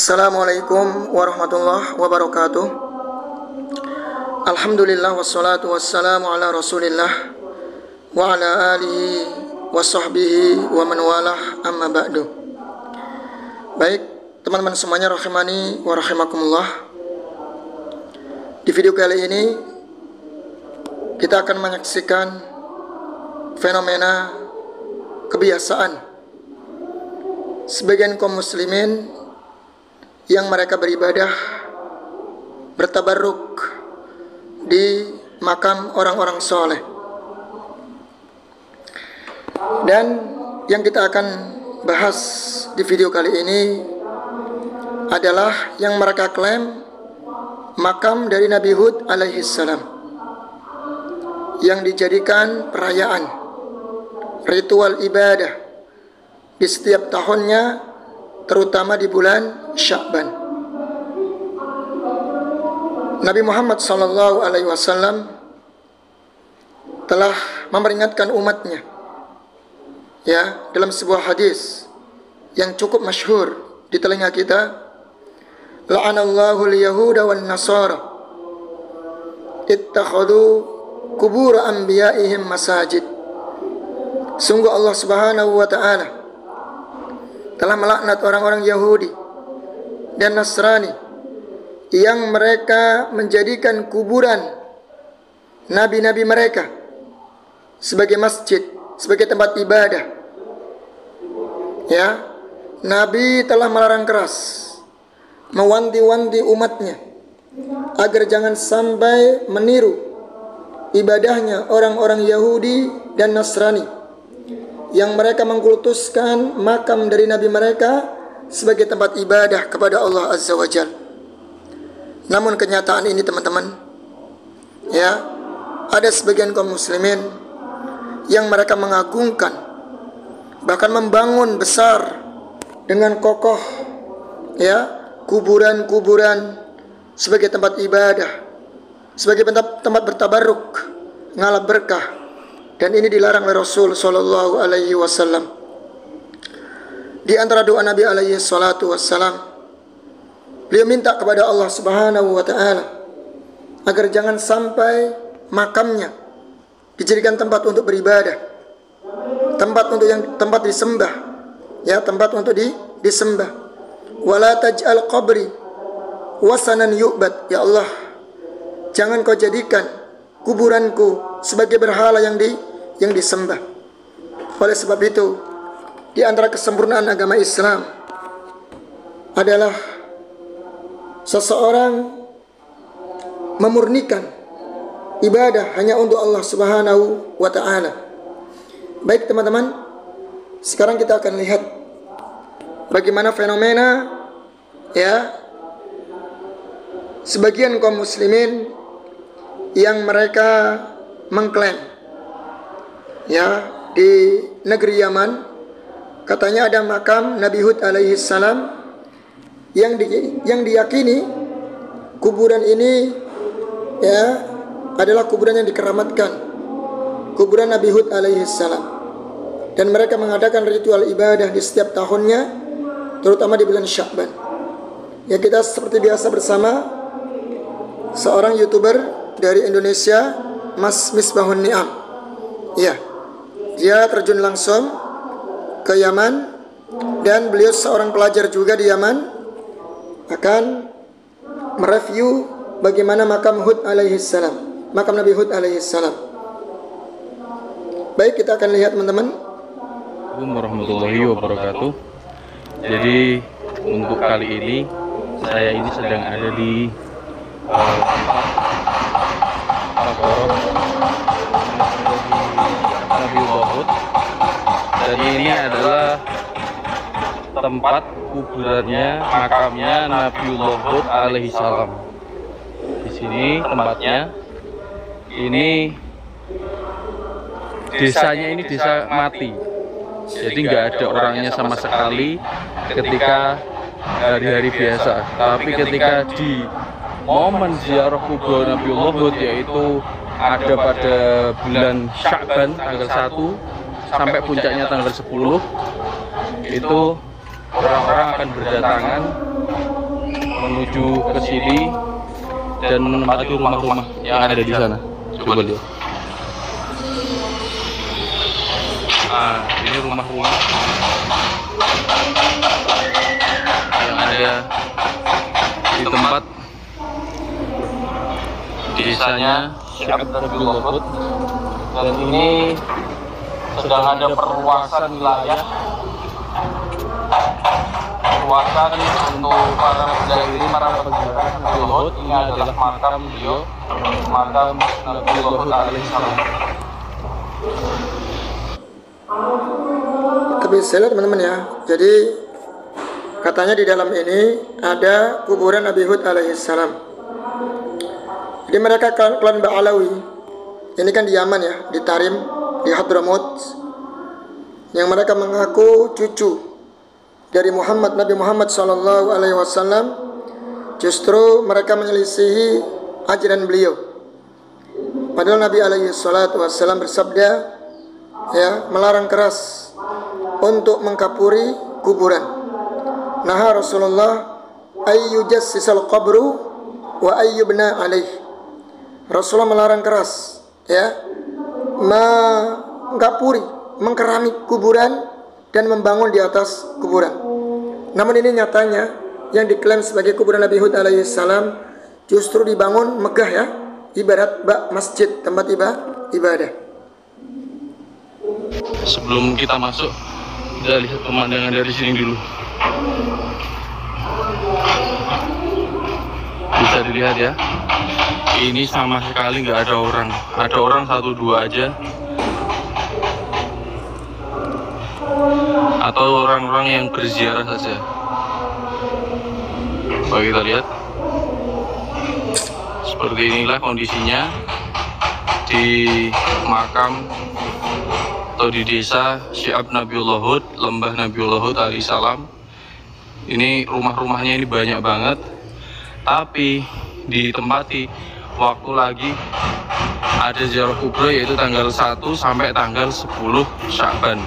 Assalamualaikum warahmatullahi wabarakatuh. Alhamdulillah wassalatu wassalamu ala rasulillah wa ala alihi wa sahbihi wa man walah, amma ba'du. Baik teman-teman semuanya, rahimani wa rahimakumullah. Di video kali ini kita akan menyaksikan fenomena kebiasaan sebagian kaum muslimin yang mereka beribadah, bertabarruk di makam orang-orang soleh. Dan yang kita akan bahas di video kali ini adalah yang mereka klaim makam dari Nabi Hud alaihi salam, yang dijadikan perayaan, ritual ibadah di setiap tahunnya, terutama di bulan Sya'ban. Nabi Muhammad SAW telah memperingatkan umatnya, dalam sebuah hadis yang cukup masyhur di telinga kita, la'anallahu al-yahuda wan nasara ittakhadhu qubur anbiya'ihim masajid. Sungguh Allah Subhanahu wa ta'ala telah melaknat orang-orang Yahudi dan Nasrani yang mereka menjadikan kuburan nabi-nabi mereka sebagai masjid, sebagai tempat ibadah. Nabi telah melarang keras, mewanti-wanti umatnya agar jangan sampai meniru ibadahnya orang-orang Yahudi dan Nasrani yang mereka mengkultuskan makam dari nabi mereka sebagai tempat ibadah kepada Allah Azza wa Jalla. Namun kenyataan ini teman-teman, ada sebagian kaum muslimin yang mereka mengagungkan, bahkan membangun besar dengan kokoh kuburan-kuburan sebagai tempat ibadah, sebagai tempat bertabarruk, ngalap berkah. Dan ini dilarang oleh Rasul sallallahu alaihi wasallam. Di antara doa Nabi alaihi salatu wassalam, beliau minta kepada Allah Subhanahu wa taala agar jangan sampai makamnya dijadikan tempat untuk beribadah, tempat disembah, tempat untuk disembah. Wala taj'al qabri wasanan yu'bad. Ya Allah, jangan kau jadikan kuburanku sebagai berhala yang disembah. Oleh sebab itu, di antara kesempurnaan agama Islam adalah seseorang memurnikan ibadah hanya untuk Allah Subhanahu wa ta'ala. Baik teman-teman, sekarang kita akan lihat bagaimana fenomena sebagian kaum muslimin yang mereka mengklaim di negeri Yaman, katanya ada makam Nabi Hud alaihi salam yang diyakini kuburan ini adalah kuburan yang dikeramatkan, kuburan Nabi Hud alaihi salam. Dan mereka mengadakan ritual ibadah di setiap tahunnya, terutama di bulan Sya'ban. Kita seperti biasa bersama seorang YouTuber dari Indonesia, Mas Misbahun Ni'am. Dia terjun langsung ke Yaman, dan beliau seorang pelajar juga di Yaman, akan mereview bagaimana makam Hud alaihi salam, makam Nabi Hud alaihi salam. Baik, kita akan lihat teman-teman. Assalamualaikum warahmatullahi wabarakatuh. Jadi untuk kali ini saya ini sedang ada di Nabi Hud, dan ini adalah tempat kuburannya, makamnya Nabiullah Hud alaihi salam. Di sini tempatnya. Ini desanya, ini desa mati, jadi nggak ada orangnya sama sekali ketika hari-hari biasa. Tapi ketika di momen ziarah kubur Nabiullah Hud, yaitu ada pada bulan Sya'ban tanggal 1 sampai puncaknya tanggal 10, itu orang-orang akan berdatangan menuju ke sini dan menempati rumah-rumah yang ada di sana. Coba lihat. Nah, ini rumah-rumah yang ada di tempat desanya Syekh Abdul Wahid, dan ini sedang ada perluasan wilayah, perluasan untuk para penjaga, para penjaga Abdul Wahid. Ini adalah makam beliau, makam Abdul Wahid alaihissalam. Tapi saya lihat teman-teman ya, jadi katanya di dalam ini ada kuburan Nabi Hud alaihissalam. Jadi mereka klan Ba'alawi, ini kan di Yaman ya, di Tarim, di Hadramaut, yang mereka mengaku cucu dari Nabi Muhammad sallallahu alaihi wasallam. Justru mereka menyelisihi ajaran beliau. Padahal Nabi alaihi salatu wasallam bersabda, ya, melarang keras untuk mengkapuri kuburan. Nah, Rasulullah ayyujassisal qabru wa ayyubna alaih. Rasulullah melarang keras, ya, mengkapuri, mengkerami kuburan dan membangun di atas kuburan. Namun ini nyatanya yang diklaim sebagai kuburan Nabi Hud alaihissalam justru dibangun megah ya, ibarat bak masjid, tempat ibadah. Sebelum kita masuk, kita lihat pemandangan dari sini dulu. Bisa dilihat ya, ini sama sekali nggak ada orang. Ada orang 1-2 aja, atau orang-orang yang berziarah saja. Coba kita lihat, seperti inilah kondisinya di makam atau di desa Syekh Nabiullah Hud, lembah Nabiullah Hud alaihissalam. Ini rumah-rumahnya ini banyak banget, tapi ditempati waktu lagi ada ziarah kubra, yaitu tanggal 1 sampai tanggal 10 Sya'ban.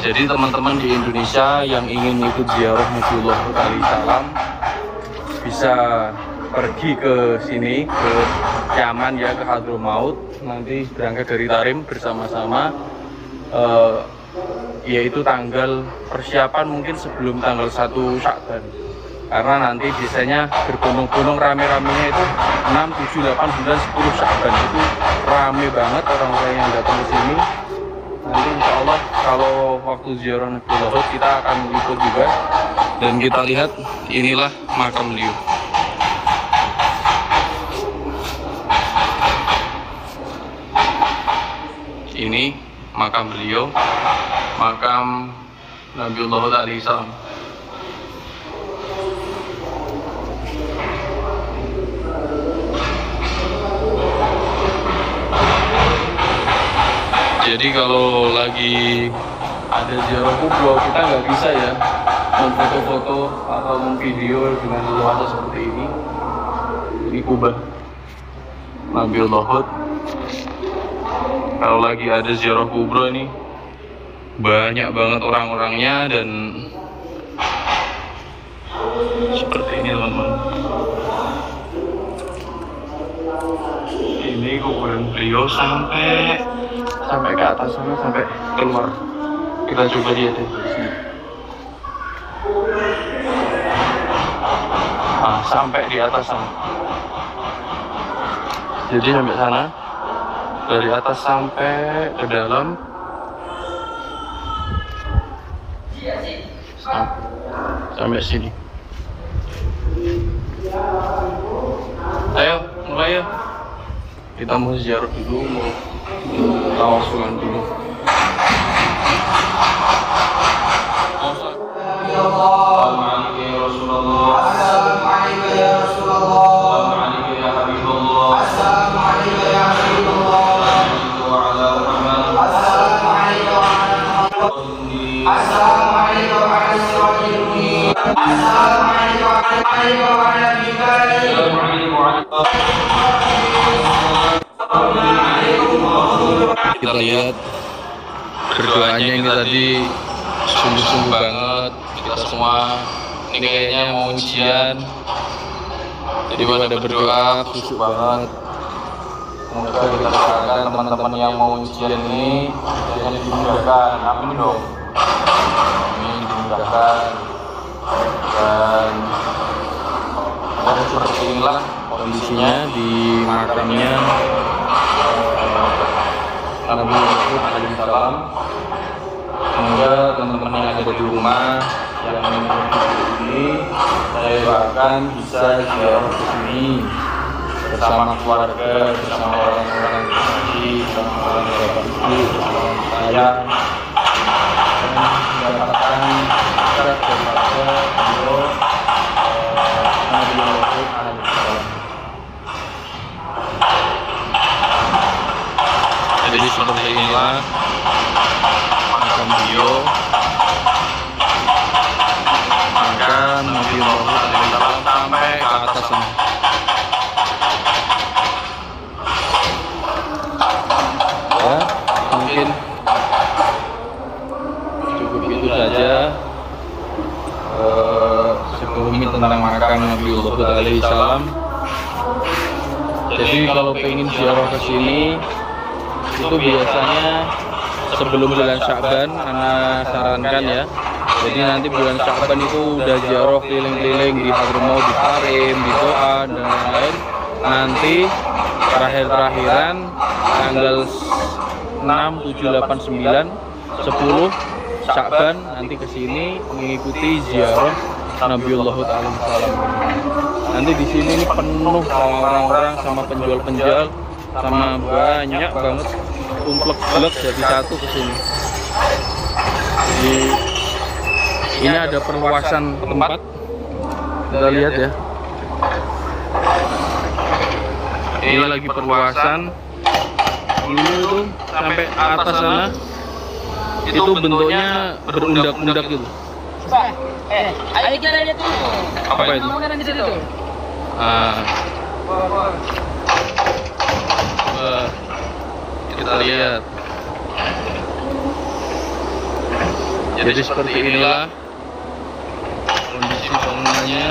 Jadi teman-teman di Indonesia yang ingin ikut ziarah Nabiullah Hud alaihissalam bisa pergi ke sini, ke Yaman ya, ke Hadramaut. Nanti berangkat dari Tarim bersama-sama, yaitu tanggal persiapan mungkin sebelum tanggal 1 Sya'ban, karena nanti biasanya berbondong-bondong, rame-ramenya itu 6, 7, 8, 9, 10 Sya'ban. Itu rame banget orang-orang yang datang ke sini. Nanti insya Allah kalau waktu ziarah Nabiullah Hud kita akan ikut juga, dan kita lihat inilah makam beliau. Ini makam beliau, makam Nabiullah Hud alaihissalam. Jadi kalau lagi ada ziarah kubur, kita nggak bisa ya memfoto-foto atau memvideo dengan leluasa seperti ini. Ini kubah Nabiullah Hud. Kalau lagi ada ziarah kubur ini banyak banget orang-orangnya, dan seperti ini teman-teman. Ini kuburan beliau sampai ke atas sana, sampai keluar. Kita coba lihat ya di sini. Nah, sampai di atas sana. Jadi sampai sana, dari atas sampai ke dalam, sampai sini. Ayo, mulai ya. Kita mau ziarah dulu, mau tawasul dulu. Kita lihat berdoanya ini tadi sungguh-sungguh banget. Kita semua ini kayaknya mau ujian, Jadi pada berdoa khusyuk banget. Semoga kita doakan teman-teman yang mau ujian ini ujiannya dimudahkan. Amin dong. Amin, dimudahkan. Dan seperti inilah kondisinya di makamnya Nabi Muhammad alaihissalam. Semoga teman-teman yang ada di rumah yang mengikuti ini, saya doakan bisa ziarah ke sini bersama keluarga, bersama orang-orang terkasih, bersama orang bapak ibu, bersama saya, dan mendapatkan berkat daripada beliau Nabi Muhammad alaihissalam. Jadi seperti inilah makam beliau, makam Nabi Muhammad alaihissalam sampai ke atas sana. Ya, mungkin cukup itu saja sebelumnya tentang makam Nabi Muhammad alaihissalam. Jadi kalau pengen ziarah ke sini itu biasanya sebelum bulan Sya'ban, anak sarankan ya. Jadi nanti bulan Sya'ban itu udah ziarah keliling-keliling di Hadramaut, di Tarim, di Doa dan lain-lain. Nanti terakhir-terakhiran tanggal 6, 7, 8, 9, 10 Sya'ban nanti kesini mengikuti ziarah Nabiullah alaihissalam. Nanti di sini ini penuh sama orang-orang, sama penjual-penjual, sama banyak banget, umplek-umplek jadi satu kesini. Jadi ini ada perluasan tempat, kita lihat ya. Ini lagi perluasan. Dulu itu sampai atas sana itu bentuknya berundak-undak gitu. Ayo kita lihat dulu. Apa itu? Bangunan di situ. Kita lihat. Jadi seperti inilah kondisi bangunannya.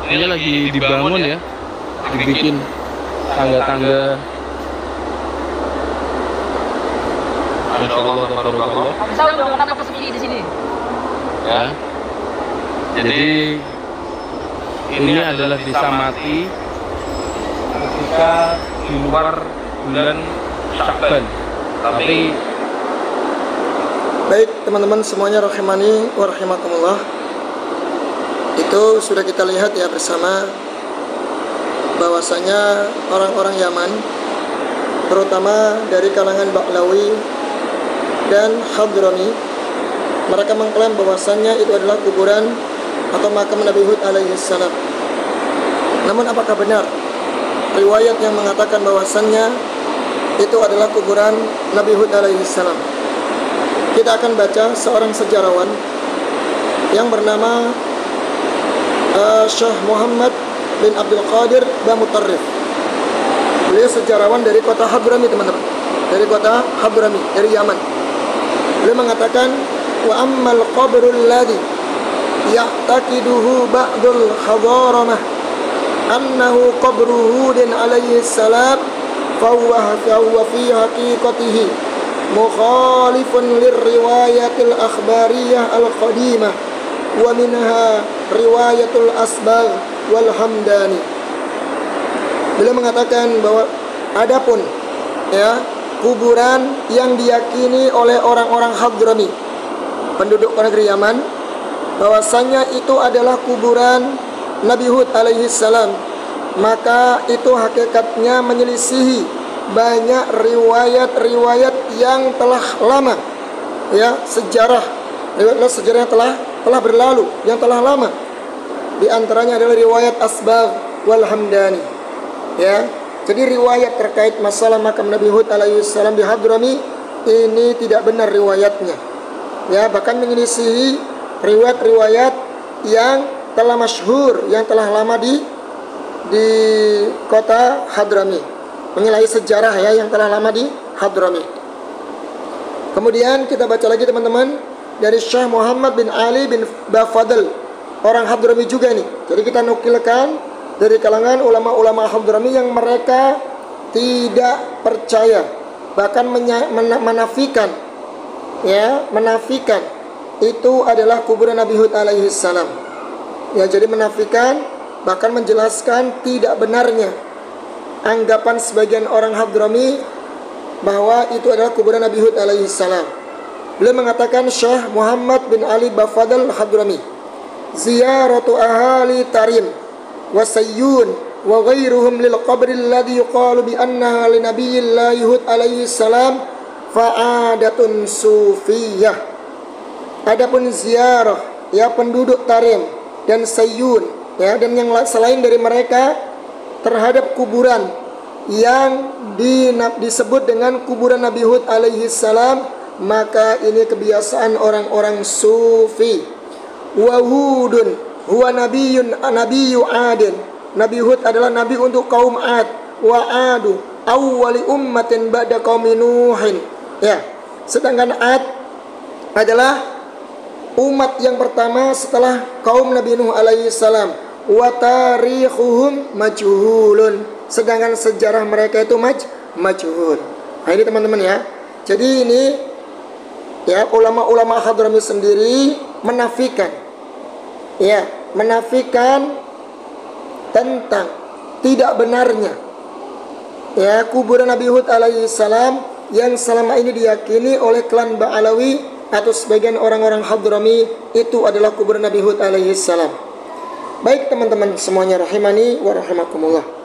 Ini lagi dibangun ya, dibikin tangga-tangga. Masya Allah, tabarakallah. Tahu dong kenapa sepi di sini? Ya. Jadi ini adalah desa mati ketika di luar bulan Sya'ban. Tapi Baik teman-teman semuanya rahimani wa rahimakumullah. Itu sudah kita lihat ya bersama bahwasanya orang-orang Yaman, terutama dari kalangan Ba'lawi dan Hadrami, mereka mengklaim bahwasannya itu adalah kuburan atau makam Nabi Hud alaihissalam. Namun apakah benar riwayat yang mengatakan bahwasannya itu adalah kuburan Nabi Hud alaihissalam? Kita akan baca seorang sejarawan yang bernama Syekh Muhammad bin Abdul Qadir Bamutarrif. Beliau sejarawan dari kota Hadrami teman-teman, dari kota Hadrami, dari Yaman. Beliau mengatakan, wa ammal qabrul ladhi ya'taqiduhu ba'dul hadaramah annahu qabru Hudin alaihi salam fahuwa fi haqiqatihi mukhalifun lirriwayatil akhbariyah al-qadimah wa minha riwayatul asbagh wal hamdani. Beliau mengatakan bahwa adapun ya kuburan yang diyakini oleh orang-orang Hadrami, penduduk negeri Yaman, bahwasanya itu adalah kuburan Nabi Hud alaihi salam, maka itu hakikatnya menyelisihi banyak riwayat-riwayat yang telah lama ya, riwayat sejarah yang telah berlalu, yang telah lama. Di antaranya adalah riwayat Asbagh wal Hamdani ya. Jadi riwayat terkait masalah makam Nabi Hud alaihi salam di Hadrami ini tidak benar riwayatnya ya, bahkan menyelisihi riwayat-riwayat yang telah masyhur, yang telah lama di kota Hadrami, menyalahi sejarah ya yang telah lama di Hadrami. Kemudian kita baca lagi teman-teman dari Syekh Muhammad bin Ali bin Bafadl, orang Hadrami juga nih. Jadi kita nukilkan dari kalangan ulama-ulama Hadrami yang mereka tidak percaya, bahkan menafikan, ya, menafikan itu adalah kuburan Nabi Hud alaihi salam. Ya, jadi menafikan, bahkan menjelaskan tidak benarnya anggapan sebagian orang Hadrami bahwa itu adalah kuburan Nabi Hud alaihi salam. Beliau mengatakan, Syekh Muhammad bin Ali Bafadl Hadrami, ziyaratu ahali Tarim wa Sayyun wa ghairuhum lil qabri alladhi yuqalu bi annaha li nabiyyillahi Hud alaihi salam fa'adatun sufiyah. Adapun ziarah, ya, penduduk Tarim dan Sayyun, ya, dan yang selain dari mereka terhadap kuburan yang disebut dengan kuburan Nabi Hud alaihi salam, maka ini kebiasaan orang-orang sufi. Wa Hudun huwa nabiyyu Adin. Nabi Hud adalah nabi untuk kaum Ad. Wa Adu awwali ummatin ba'da qaumi Nuhin. Ya, sedangkan Ad adalah umat yang pertama setelah kaum Nabi Nuh alaihi salam. Wa tarikhuhum majhulun. Sedangkan sejarah mereka itu majhul. Nah, ini teman-teman ya. Jadi ini, ya, ulama-ulama Hadrami sendiri menafikan, ya, menafikan tentang tidak benarnya, ya, kuburan Nabi Hud alaihi salam yang selama ini diyakini oleh klan Ba'alawi atau sebagian orang-orang Hadrami itu adalah kuburan Nabi Hud alaihi salam. Baik teman-teman semuanya rahimani wa rahimakumullah.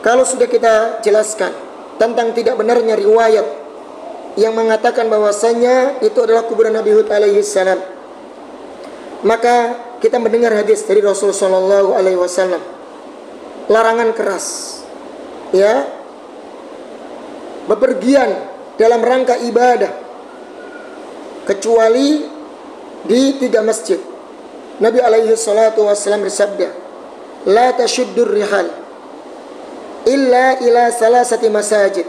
Kalau sudah kita jelaskan tentang tidak benarnya riwayat yang mengatakan bahwasanya itu adalah kuburan Nabi Hud alaihi salam, maka kita mendengar hadis dari Rasul sallallahu alaihi wasallam, larangan keras, ya, bepergian dalam rangka ibadah kecuali di 3 masjid. Nabi alaihi salatu wasallam bersabda, la tashuddur rihal illa ila salasati masajid.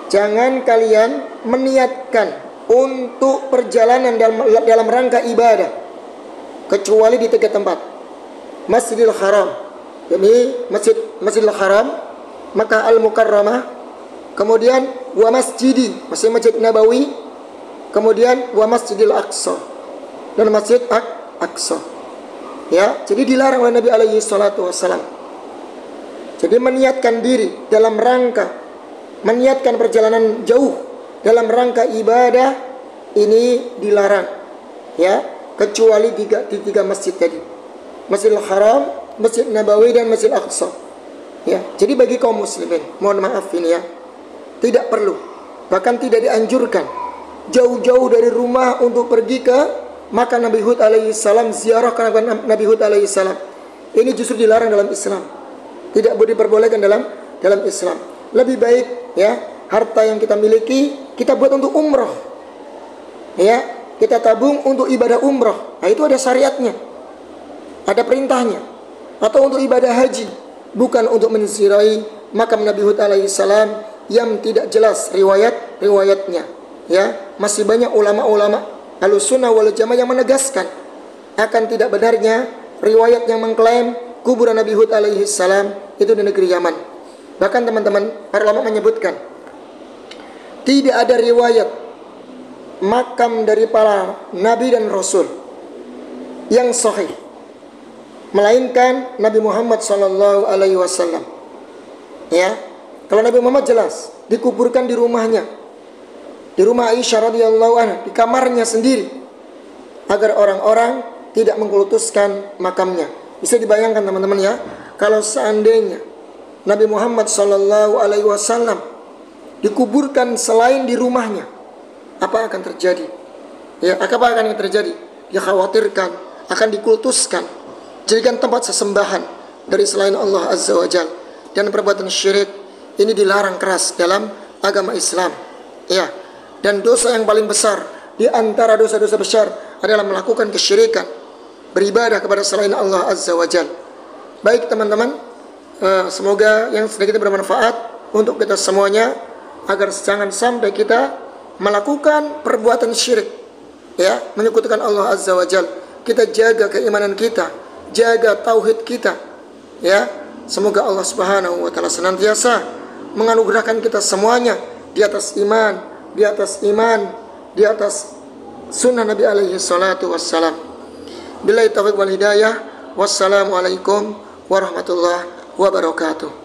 Jangan kalian meniatkan untuk perjalanan dalam rangka ibadah kecuali di 3 tempat. Masjidil Haram, yakni Masjidil Haram, Makkah Al-Mukarramah, kemudian wa masjidi, Masjid Nabawi, kemudian wa Masjidil Aqsa, dan Masjid Aqsa. Ya, jadi dilarang oleh Nabi alaihi salatu wasallam. Jadi meniatkan diri dalam rangka, meniatkan perjalanan jauh dalam rangka ibadah ini dilarang, ya, kecuali di 3 masjid tadi, Masjidil Haram, Masjid Nabawi, dan Masjid Aqsa. Ya, jadi bagi kaum muslimin, mohon maaf ini ya, tidak perlu, bahkan tidak dianjurkan jauh-jauh dari rumah untuk pergi ke makam Nabi Hud alaihi salam, ziarah ke Nabi Hud alaihi salam. Ini justru dilarang dalam Islam, tidak boleh diperbolehkan dalam Islam. Lebih baik, ya, harta yang kita miliki kita buat untuk umroh, ya, kita tabung untuk ibadah umroh. Nah, itu ada syariatnya, ada perintahnya. Atau untuk ibadah haji, bukan untuk menziarahi makam Nabi Hud alaihi salam yang tidak jelas riwayatnya. Ya, masih banyak ulama-ulama Ahlussunnah wal Jamaah yang menegaskan akan tidak benarnya riwayat yang mengklaim kuburan Nabi Hud alaihi salam itu di negeri Yaman. Bahkan teman-teman, para ulama menyebutkan tidak ada riwayat makam dari para nabi dan rasul yang sahih melainkan Nabi Muhammad sallallahu alaihi wasallam. Ya, kalau Nabi Muhammad jelas dikuburkan di rumahnya, di rumah Aisyah radhiyallahu anha, di kamarnya sendiri, agar orang-orang tidak mengkultuskan makamnya. Bisa dibayangkan teman-teman ya, kalau seandainya Nabi Muhammad sallallahu alaihi wasallam dikuburkan selain di rumahnya, apa akan terjadi? Ya, apa akan terjadi? Dikhawatirkan akan dikultuskan, jadikan tempat sesembahan dari selain Allah Azza wa Jalla. Dan perbuatan syirik ini dilarang keras dalam agama Islam. Ya, dan dosa yang paling besar di antara dosa-dosa besar adalah melakukan kesyirikan, beribadah kepada selain Allah Azza wa Jalla. Baik teman-teman, semoga yang sedikit bermanfaat untuk kita semuanya, agar jangan sampai kita melakukan perbuatan syirik, ya, menyekutukan Allah Azza wa Jalla. Kita jaga keimanan kita, jaga tauhid kita, Ya, semoga Allah Subhanahu wa taala senantiasa menganugerahkan kita semuanya di atas iman, di atas sunnah Nabi alaihi salatu wassalam. Billahi taufiq wal hidayah. Wassalamualaikum warahmatullahi wabarakatuh.